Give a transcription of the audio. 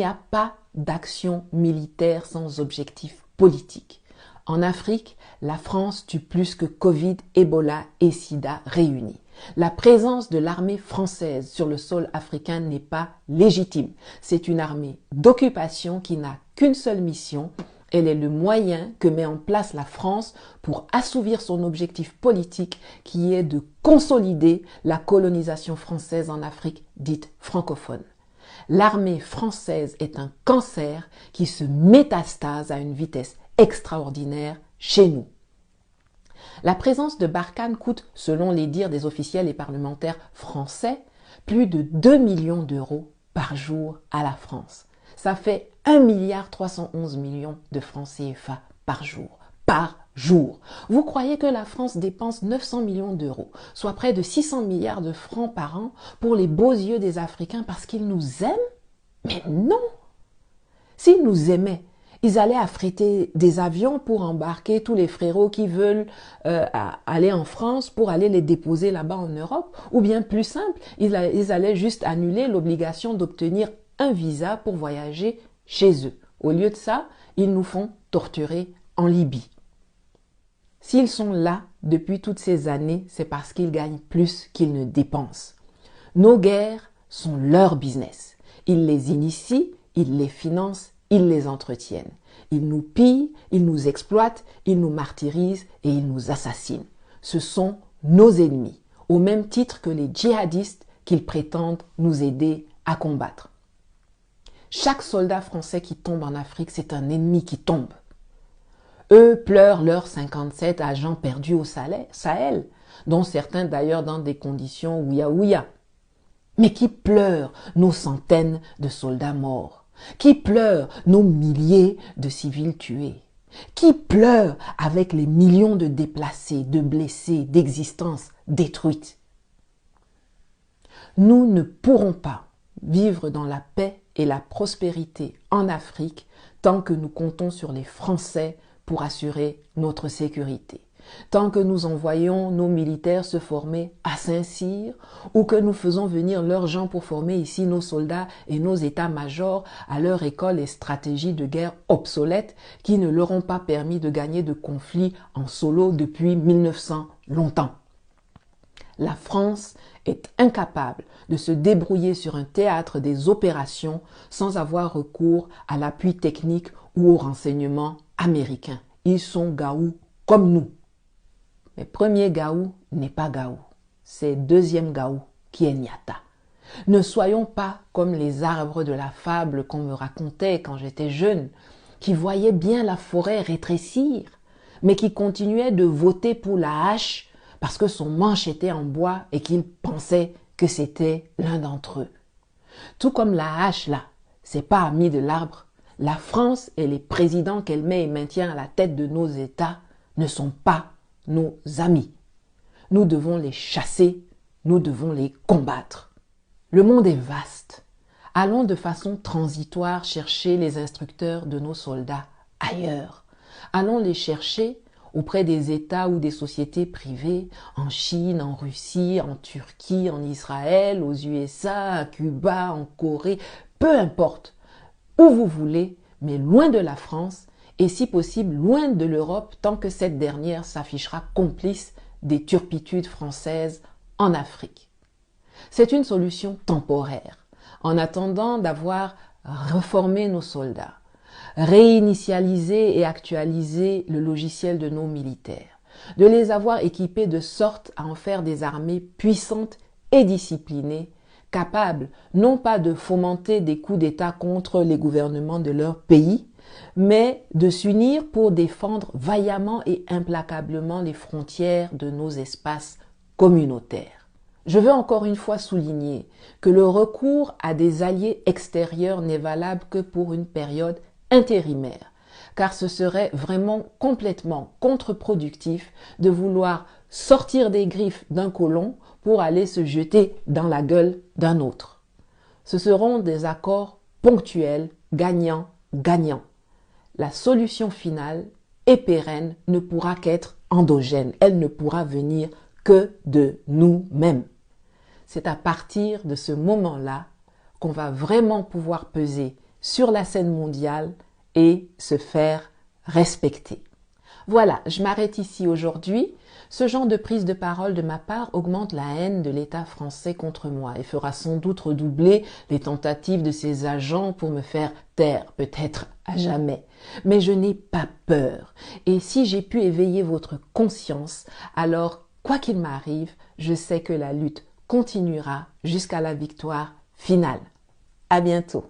n'y a pas d'action militaire sans objectif politique. En Afrique, la France tue plus que Covid, Ebola et Sida réunis. La présence de l'armée française sur le sol africain n'est pas légitime. C'est une armée d'occupation qui n'a qu'une seule mission. Elle est le moyen que met en place la France pour assouvir son objectif politique qui est de consolider la colonisation française en Afrique dite francophone. L'armée française est un cancer qui se métastase à une vitesse extraordinaire chez nous. La présence de Barkhane coûte, selon les dires des officiels et parlementaires français, plus de 2 millions d'euros par jour à la France. Ça fait 1,311 milliard de francs CFA par jour. Par jour. Vous croyez que la France dépense 900 millions d'euros, soit près de 600 milliards de francs par an pour les beaux yeux des Africains parce qu'ils nous aiment? Mais non! S'ils nous aimaient, ils allaient affréter des avions pour embarquer tous les frérots qui veulent aller en France pour aller les déposer là-bas en Europe. Ou bien plus simple, ils allaient juste annuler l'obligation d'obtenir un visa pour voyager chez eux. Au lieu de ça, ils nous font torturer en Libye. S'ils sont là depuis toutes ces années, c'est parce qu'ils gagnent plus qu'ils ne dépensent. Nos guerres sont leur business. Ils les initient, ils les financent, ils les entretiennent. Ils nous pillent, ils nous exploitent, ils nous martyrisent et ils nous assassinent. Ce sont nos ennemis, au même titre que les djihadistes qu'ils prétendent nous aider à combattre. Chaque soldat français qui tombe en Afrique, c'est un ennemi qui tombe. Eux pleurent leurs 57 agents perdus au Sahel, dont certains d'ailleurs dans des conditions ouïa-ouïa. Mais qui pleurent nos centaines de soldats morts? Qui pleurent nos milliers de civils tués? Qui pleurent avec les millions de déplacés, de blessés, d'existences détruites? Nous ne pourrons pas vivre dans la paix et la prospérité en Afrique tant que nous comptons sur les Français pour assurer notre sécurité. Tant que nous envoyons nos militaires se former à Saint-Cyr ou que nous faisons venir leurs gens pour former ici nos soldats et nos états-majors à leur école et stratégies de guerre obsolètes qui ne leur ont pas permis de gagner de conflits en solo depuis 1900 longtemps. La France est incapable de se débrouiller sur un théâtre des opérations sans avoir recours à l'appui technique ou au renseignement américain. Ils sont gaou comme nous. Mais premier gaou n'est pas gaou, c'est deuxième gaou qui est Niata. Ne soyons pas comme les arbres de la fable qu'on me racontait quand j'étais jeune, qui voyaient bien la forêt rétrécir, mais qui continuaient de voter pour la hache parce que son manche était en bois et qu'ils pensaient que c'était l'un d'entre eux. Tout comme la hache là, c'est pas ami de l'arbre. La France et les présidents qu'elle met et maintient à la tête de nos États ne sont pas nos amis. Nous devons les chasser, nous devons les combattre. Le monde est vaste. Allons de façon transitoire chercher les instructeurs de nos soldats ailleurs. Allons les chercher auprès des États ou des sociétés privées, en Chine, en Russie, en Turquie, en Israël, aux USA, à Cuba, en Corée, peu importe, où vous voulez, mais loin de la France, et si possible loin de l'Europe tant que cette dernière s'affichera complice des turpitudes françaises en Afrique. C'est une solution temporaire, en attendant d'avoir reformé nos soldats, réinitialisé et actualisé le logiciel de nos militaires, de les avoir équipés de sorte à en faire des armées puissantes et disciplinées, capables non pas de fomenter des coups d'État contre les gouvernements de leur pays, mais de s'unir pour défendre vaillamment et implacablement les frontières de nos espaces communautaires. Je veux encore une fois souligner que le recours à des alliés extérieurs n'est valable que pour une période intérimaire, car ce serait vraiment complètement contre-productif de vouloir sortir des griffes d'un colon pour aller se jeter dans la gueule d'un autre. Ce seront des accords ponctuels, gagnant-gagnant. La solution finale et pérenne ne pourra qu'être endogène. Elle ne pourra venir que de nous-mêmes. C'est à partir de ce moment-là qu'on va vraiment pouvoir peser sur la scène mondiale et se faire respecter. Voilà, je m'arrête ici aujourd'hui. Ce genre de prise de parole de ma part augmente la haine de l'État français contre moi et fera sans doute redoubler les tentatives de ses agents pour me faire taire, peut-être à jamais. Mais je n'ai pas peur. Et si j'ai pu éveiller votre conscience, alors, quoi qu'il m'arrive, je sais que la lutte continuera jusqu'à la victoire finale. À bientôt.